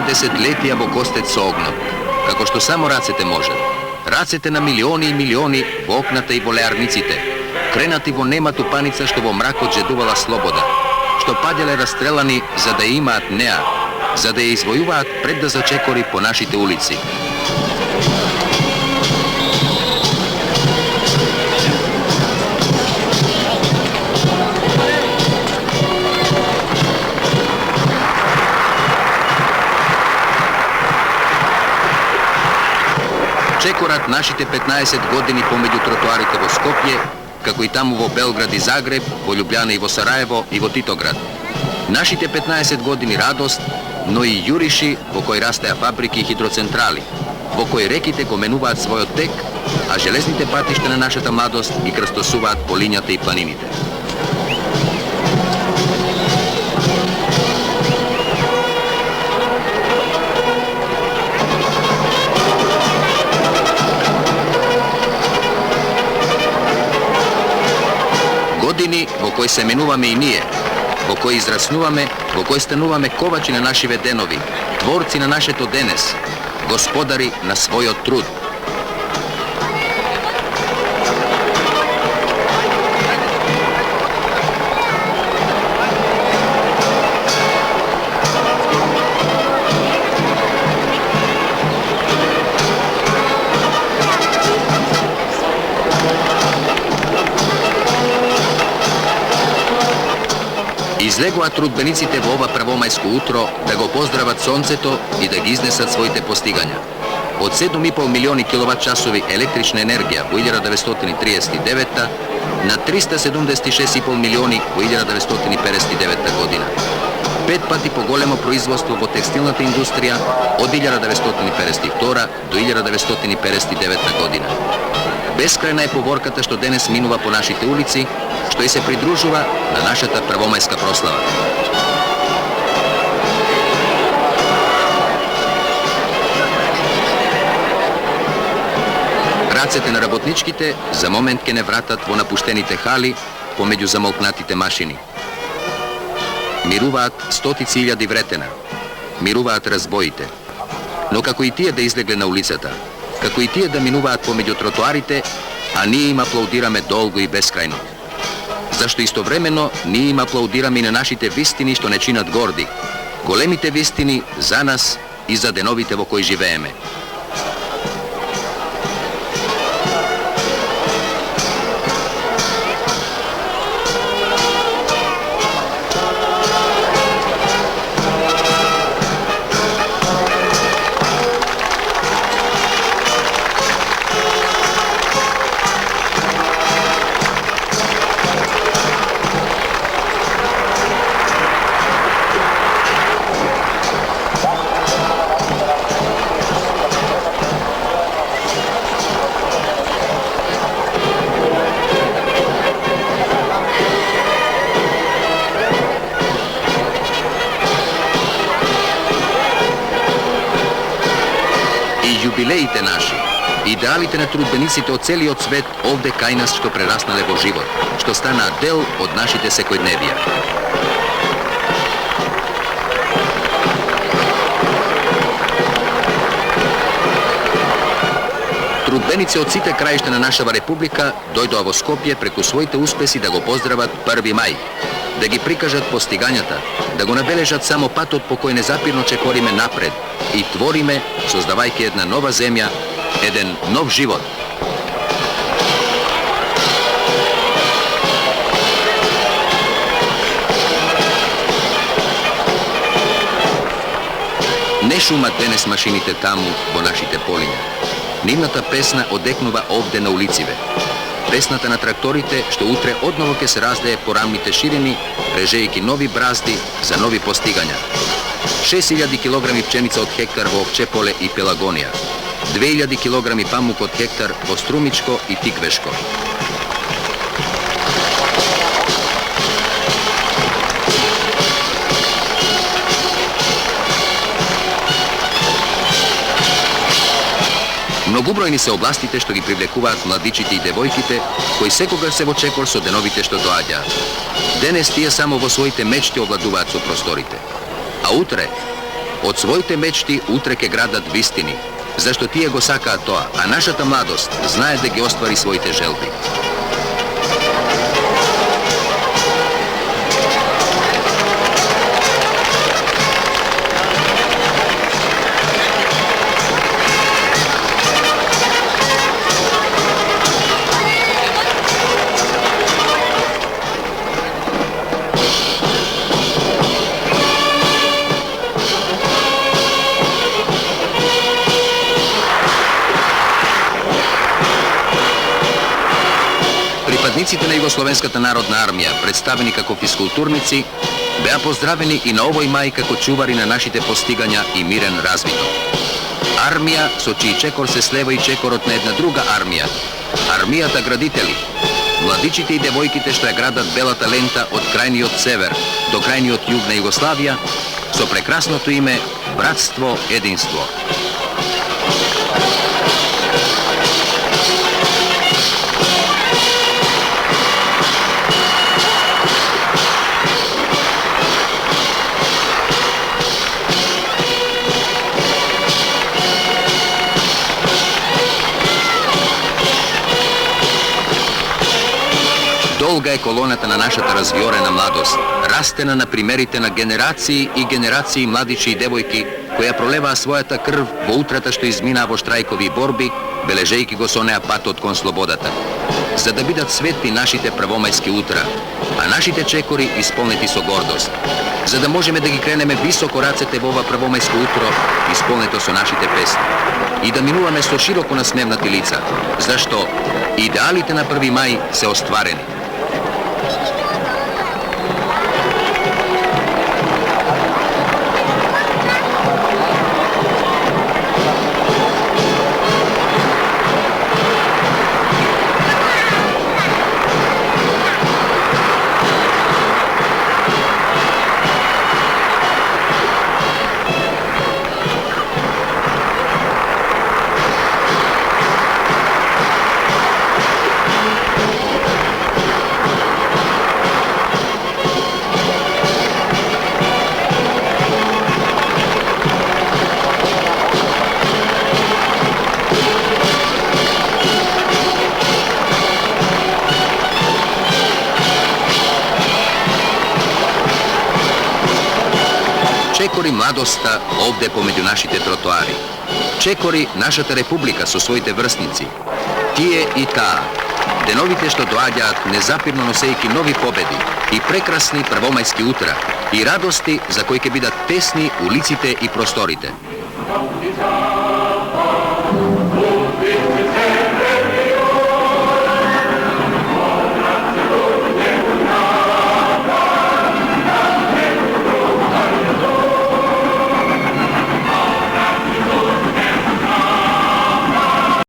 десетлетија во костец со огнот, како што само рацете можат. Рацете на милиони и милиони во окната и во леарниците, кренати во немату паница што во мракот жедувала слобода, што паѓале расстрелани за да имаат неа, за да ја извојуваат пред да зачекори по нашите улици. Чекорат нашите 15 години помеѓу тротоарите во Скопје, како и таму во Белград и Загреб, во Љубљана и во Сараево и во Титоград. Нашите 15 години радост, но и јуриши во кој растеа фабрики и хидроцентрали, во кој реките го менуваат својот тек, а железните патишта на нашата младост ги крстосуваат по лињата и планините. Години во кои се менуваме и ние, во кои израснуваме, во кои стануваме ковачи на нашиве денови, творци на нашето денес, господари на својот труд. Излегоа трудбениците во ова првомајско утро да го поздрават сонцето и да ги изнесат своите постигања. Од 7,5 милиони киловат-часови електрична енергија во 1939 на 376,5 милиони во 1959 година. 5 пати поголемо производство во текстилната индустрија од 1952 до 1959 година. Бескрајна е поворката што денес минува по нашите улици, што и се придружува на нашата првомајска прослава. Рацете на работничките за момент ке не вратат во напуштените хали помеѓу замолкнатите машини. Мируваат стотици илјади вретена, мируваат разбоите, но како и тие да излегле на улицата, како и тие да минуваат помеѓу тротоарите, а ние им аплаудираме долго и бескрајно. Зашто истовремено ние им аплаудираме и на нашите вистини што не чинат горди, големите вистини за нас и за деновите во кои живееме. Јубилеите наши, идеалите на трудбениците од целиот свет овде кај нас што прераснале во живот, што станаа дел од нашите секојдневија. Трудбеници од сите краишта на нашава република дојдоа во Скопје преку своите успеси да го поздрават 1 мај, да ги прикажат постигањата, да го набележат само патот по кој незапирно чекориме напред и твориме, создавајќи една нова земја, еден нов живот. Не шумат денес машините таму во нашите полиња. Нивната песна одекнува овде на улициве. Песната на тракторите што утре одново ќе се раздее по рамните ширини, режејќи нови бразди за нови постигања. 6000 килограми пченица од хектар во Овче поле и Пелагонија, 2000 килограми памук од хектар во Струмичко и Тиквешко. Многубројни се областите што ги привлекуваат младичите и девојките, кои секогаш се во чекор со деновите што доаѓаат. Денес тие само во своите мечти овладуваат со просторите. А утре, Od своите мечти утре ке градат вистини, зашто тие го сакаат тоа, а нашата младост знае да ги оствари своите желби. Припадниците на Југословенската народна армија, представени како физкултурници, беа поздравени и на овој мај како чувари на нашите постигања и мирен развиток. Армија со чиј чекор се слева и чекорот на една друга армија, армијата градители, младичите и девојките што ја градат белата лента од крајниот север до крајниот југ на Југославија, со прекрасното име братство, единство. Долга е колоната на нашата развиорена младост, растена на примерите на генерации и генерации младичи и девојки, која пролеваа својата крв во утрата што изминаа во штрајкови и борби, бележејки го со неа патот кон слободата. За да бидат светли нашите првомајски утра, а нашите чекори исполнети со гордост. За да можеме да ги кренеме високо рацете во ова првомајско утро, исполнето со нашите песни. И да минуваме со широко насмевнати лица, зашто идеалите на 1 мај се остварени. Чекори младоста овде помеѓу нашите тротоари. Чекори нашата република со своите врсници. Тие и таа. Деновите што доаѓаат незапирно носејки нови победи и прекрасни првомајски утра и радости за кои ќе бидат тесни улиците и просторите.